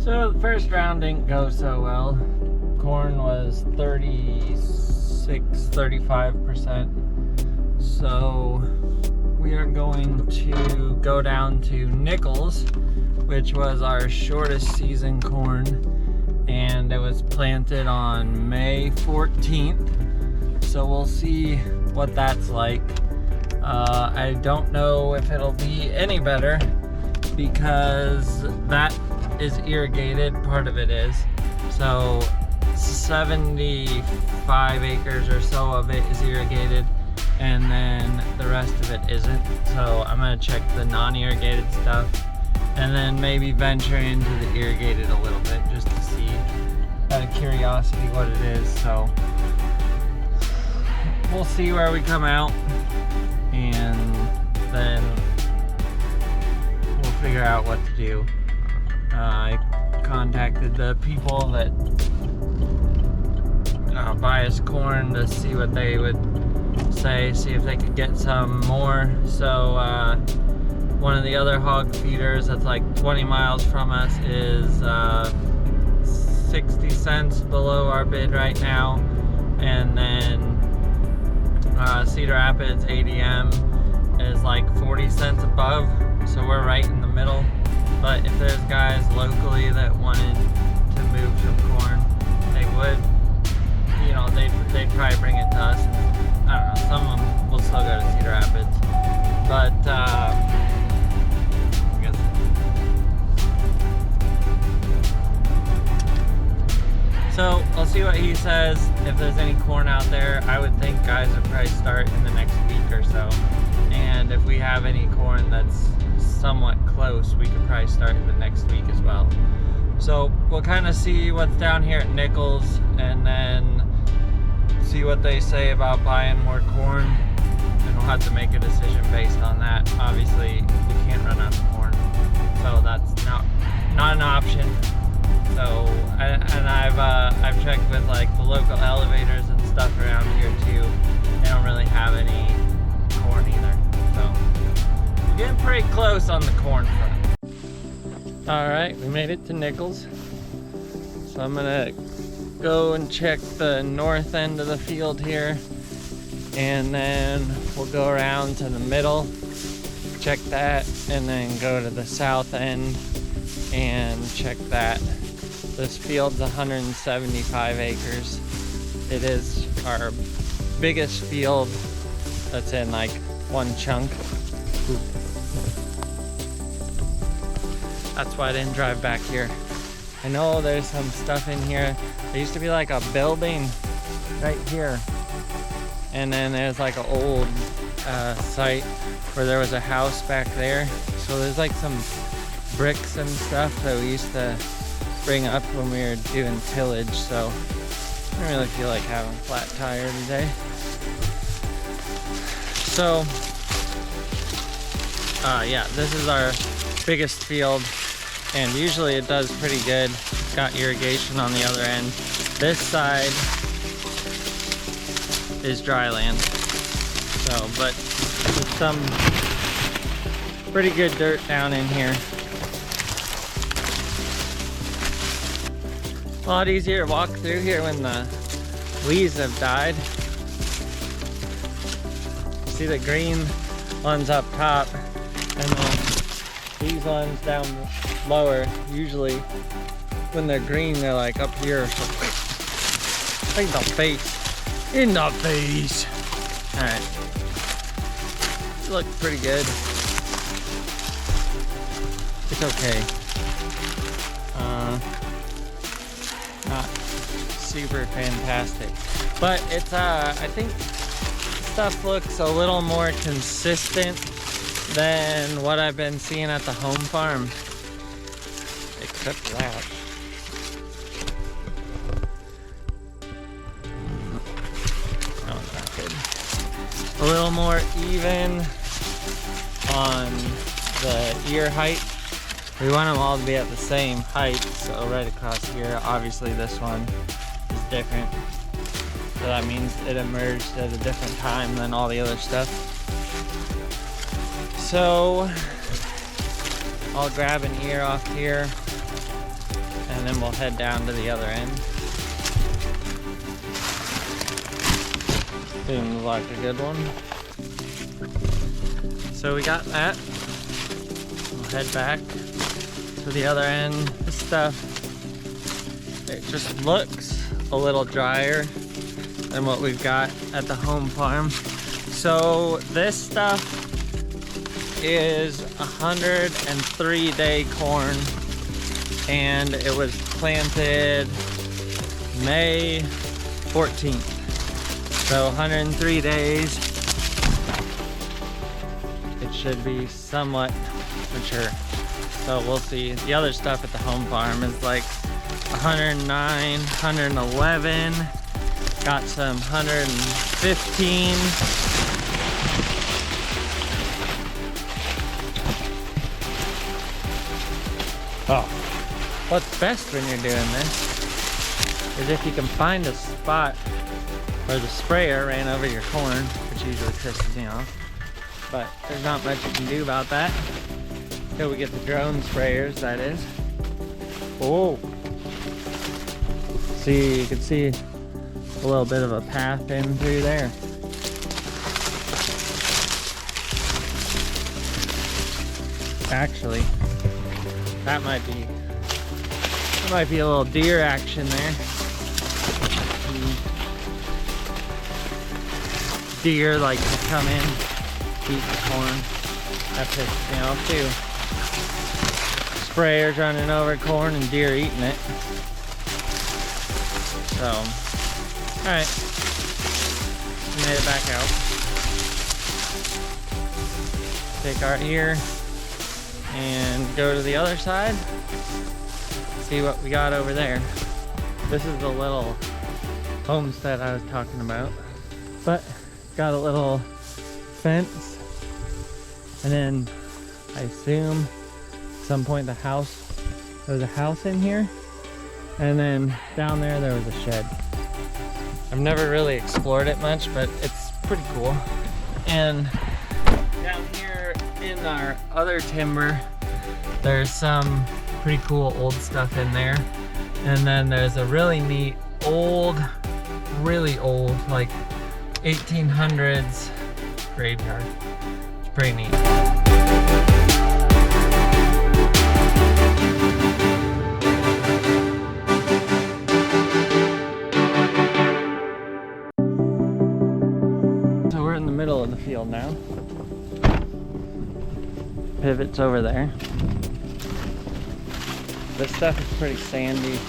So the first round didn't go so well. Corn was 35%. So we are going to go down to Nichols, which was our shortest season corn, and it was planted on May 14th. So we'll see what that's like. I don't know if it'll be any better because that is irrigated, part of it is. So 75 acres or so of it is irrigated, and then the rest of it isn't. So I'm gonna check the non-irrigated stuff and then maybe venture into the irrigated a little bit just to see out of curiosity what it is. So we'll see where we come out, and then we'll figure out what to do. I contacted the people that buy us corn to see what they would say, see if they could get some more. So one of the other hog feeders that's like 20 miles from us is 60 cents below our bid right now, and then Cedar Rapids ADM is like 40 cents above, so we're right in the middle. But if there's guys locally that wanted to move some corn, they would, you know, they'd probably bring it to us. And, I don't know, some of them will still go to Cedar Rapids, but I guess. So I'll see what he says. If there's any corn out there, I would think guys would probably start in the next week or so. And if we have any corn that's somewhat close, we could probably start in the next week as well. So we'll kind of see what's down here at Nichols, and then see what they say about buying more corn, and we'll have to make a decision based on that. Obviously we can't run out of corn, so that's not an option. So I've checked with like the local elevators and stuff around here too. They don't really have any corn either, so we're getting pretty close on the corn front. All right, we made it to Nichols, so I'm gonna go and check the north end of the field here, and then we'll go around to the middle, check that, and then go to the south end and check that. This field's 175 acres. It is our biggest field that's in like one chunk. That's why I didn't drive back here. I know there's some stuff in here. There used to be like a building right here, and then there's like an old site where there was a house back there. So there's like some bricks and stuff that we used to bring up when we were doing tillage. So I don't really feel like having a flat tire today. So yeah, this is our biggest field, and usually it does pretty good. It's got irrigation on the other end. This side is dry land. So, but there's some pretty good dirt down in here. A lot easier to walk through here when the leaves have died. See the green ones up top, and then these ones down lower. Usually when they're green, they're like up here. So in the face. In the face. Alright. Look pretty good. It's okay. Not super fantastic. But it's I think stuff looks a little more consistent than what I've been seeing at the home farm. Except that. Oh, not good. A little more even on the ear height. We want them all to be at the same height, so right across here, obviously this one is different. So that means it emerged at a different time than all the other stuff. So I'll grab an ear off here then we'll head down to the other end. Seems like a good one. So we got that. We'll head back to the other end. This stuff, it just looks a little drier than what we've got at the home farm. So this stuff is 103-day corn, and it was planted May 14th. So 103 days, it should be somewhat mature. So we'll see. The other stuff at the home farm is like 109, 111, got some 115. Oh, what's best when you're doing this is if you can find a spot where the sprayer ran over your corn, which usually pisses me off. But there's not much you can do about that until we get the drone sprayers, that is. Oh! See, you can see a little bit of a path in through there. Actually, that might be a little deer action there. Deer like to come in, eat the corn. That pisses me off too. Sprayers running over corn and deer eating it. So, alright. We made it back out. Take our ear and go to the other side. See what we got over there. This is the little homestead I was talking about. But got a little fence, and then I assume at some point there was a house in here, and then down there was a shed. I've never really explored it much, but it's pretty cool. And down here in our other timber, there's some pretty cool old stuff in there, and then there's a really neat really old, like 1800s graveyard. It's pretty neat. So we're in the middle of the field now. Pivot's over there. This stuff is pretty sandy,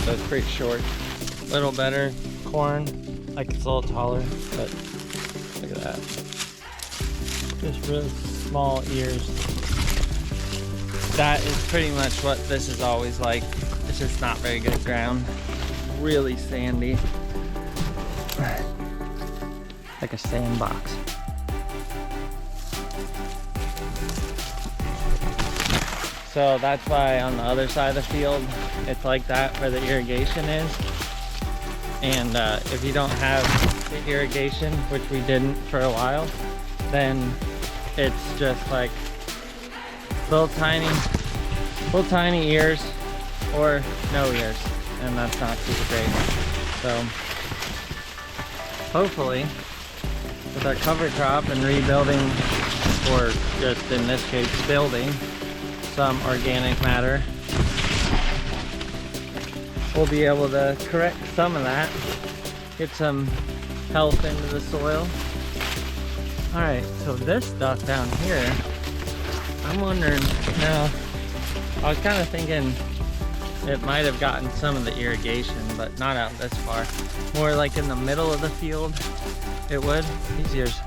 so it's pretty short. A little better corn, like it's a little taller, but look at that. Just really small ears. That is pretty much what this is always like. It's just not very good ground. Really sandy. Like a sandbox. So that's why on the other side of the field, it's like that where the irrigation is. And if you don't have the irrigation, which we didn't for a while, then it's just like little tiny ears or no ears, and that's not super great. So hopefully with our cover crop and rebuilding, or just in this case building some organic matter, we'll be able to correct some of that, get some health into the soil. Alright, so this stuff down here, I'm wondering, now, I was kind of thinking it might have gotten some of the irrigation, but not out this far. More like in the middle of the field, it would. These ears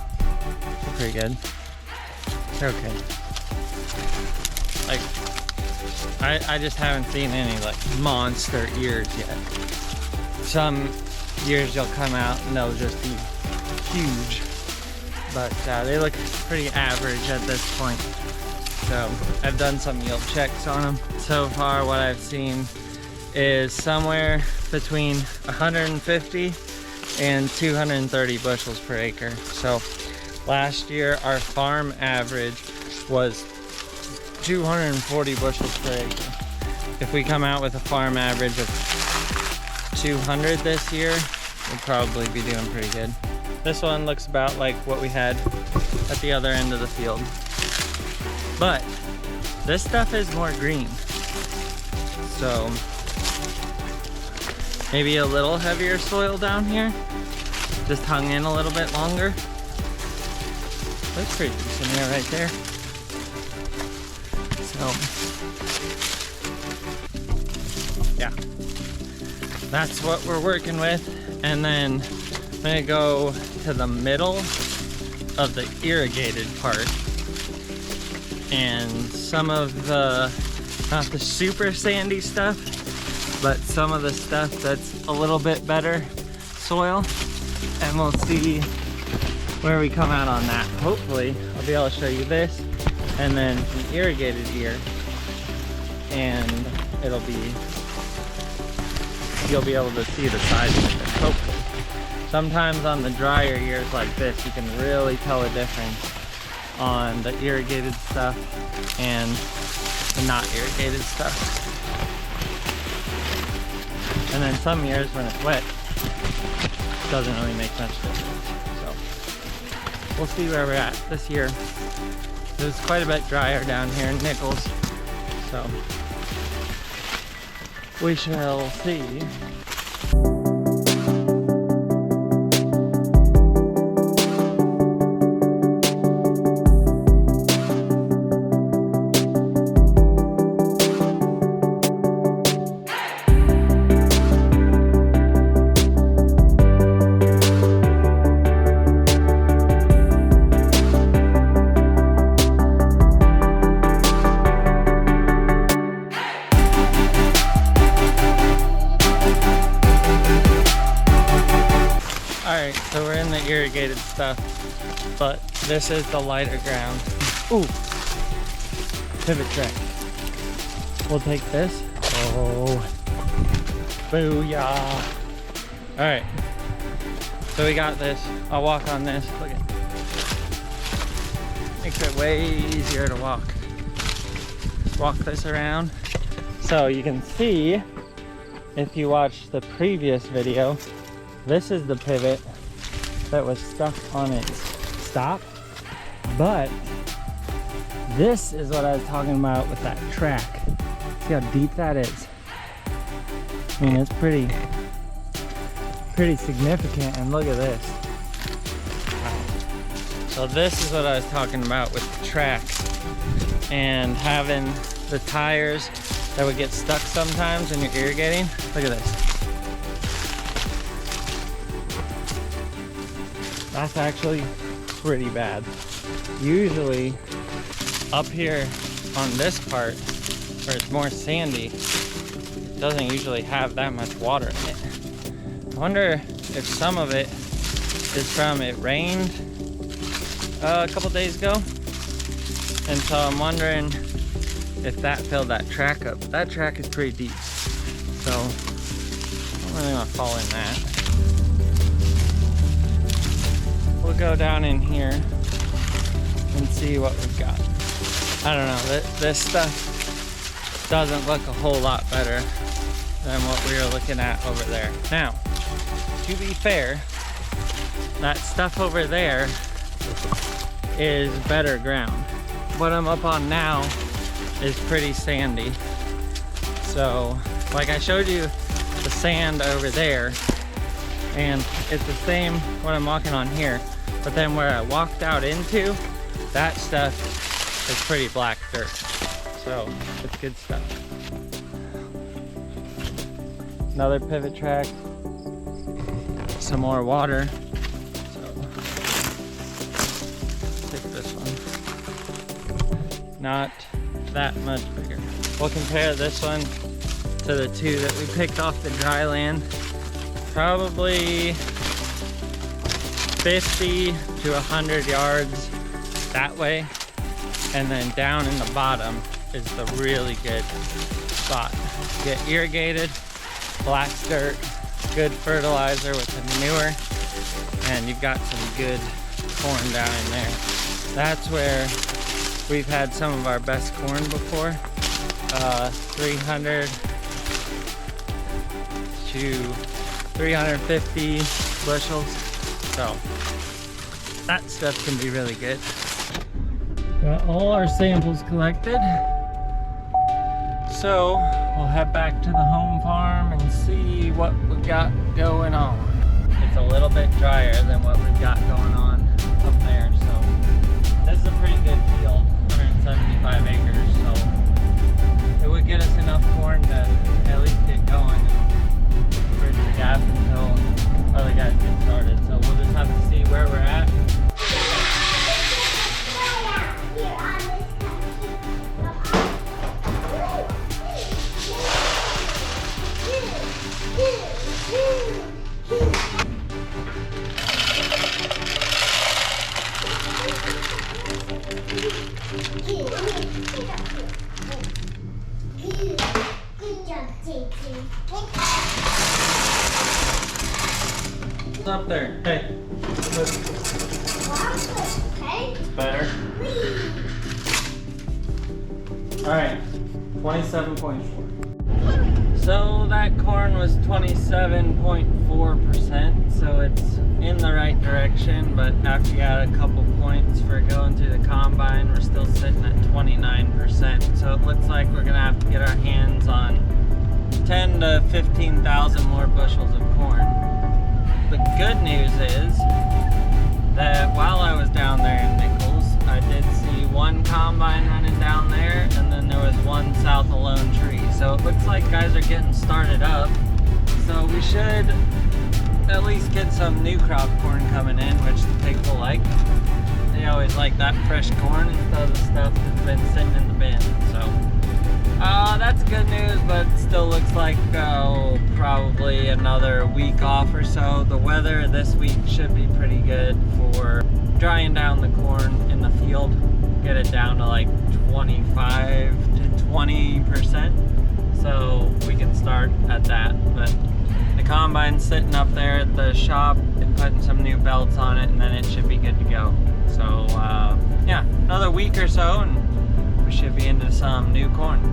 are pretty good. They're okay. Like, I just haven't seen any like monster ears yet. Some years you'll come out and they'll just be huge, but they look pretty average at this point. So I've done some yield checks on them. So far what I've seen is somewhere between 150 and 230 bushels per acre. So last year our farm average was 240 bushels per acre. if we come out with a farm average of 200 this year, we'll probably be doing pretty good. This one looks about like what we had at the other end of the field. But this stuff is more green. So maybe a little heavier soil down here. Just hung in a little bit longer. That's pretty decent here right there. So yeah, that's what we're working with. And then I'm gonna go to the middle of the irrigated part, and some of the, not the super sandy stuff, but some of the stuff that's a little bit better soil, and we'll see where we come out on that. Hopefully I'll be able to show you this and then an irrigated ear, and it'll be, you'll be able to see the size of it, hopefully. Sometimes on the drier years like this, you can really tell a difference on the irrigated stuff and the not irrigated stuff. And then some years when it's wet, it doesn't really make much difference. So we'll see where we're at. This year, it was quite a bit drier down here in Nichols. So we shall see. So we're in the irrigated stuff, but this is the lighter ground. Ooh, pivot track. We'll take this. Oh, booyah. All right, so we got this. I'll walk on this. Look at, makes it way easier to walk. Walk this around. So you can see, if you watch the previous video, this is the pivot that was stuck on its stop, but this is what I was talking about with that track. See how deep that is? I mean, it's pretty significant, and look at this. Wow. So this is what I was talking about with the track and having the tires that would get stuck sometimes when you're irrigating. Look at this. That's actually pretty bad. Usually up here on this part where it's more sandy, it doesn't usually have that much water in it. I wonder if some of it is from it rained a couple days ago, and so I'm wondering if that filled that track up. That track is pretty deep, so I don't really want to fall in that. We'll go down in here and see what we've got. I don't know, this stuff doesn't look a whole lot better than what we were looking at over there. Now, to be fair, that stuff over there is better ground. What I'm up on now is pretty sandy. So, like I showed you the sand over there, and it's the same what I'm walking on here. But then where I walked out into, that stuff is pretty black dirt. So it's good stuff. Another pivot track. Some more water. So take this one. Not that much bigger. We'll compare this one to the two that we picked off the dry land. Probably 50 to 100 yards that way, and then down in the bottom is the really good spot. Get irrigated, black dirt, good fertilizer with the manure, and you've got some good corn down in there. That's where we've had some of our best corn before, 300 to 350 bushels. So that stuff can be really good. Got all our samples collected. So we'll head back to the home farm and see what we got going on. It's a little bit drier than what we've got going on up there. So this is a pretty good field, 175 acres. So it would get us enough corn to at least get going and bridge the gap until other guys get started. So we'll just have to see where we're at. What's up there? Hey. Okay. It's better. Alright. 27.4. So that corn was 27.4%, so it's in the right direction, but after you add a couple points for going through the combine, we're still sitting at 29%. So it looks like we're gonna have to get our hands on 10 to 15,000 more bushels of corn. The good news is that while I was down there in Nichols, I did see one combine running down there, and then there was one south of Lone Tree. So it looks like guys are getting started up. So we should at least get some new crop corn coming in, which the pigs will like. They always like that fresh corn instead of the stuff that's been sitting in the bin. So that's good news, but it still looks like probably another week off or so. The weather this week should be pretty good for drying down the corn in the field. Get it down to like 25 to 20%. So we can start at that. But the combine's sitting up there at the shop and putting some new belts on it, and then it should be good to go. So yeah, another week or so and we should be into some new corn.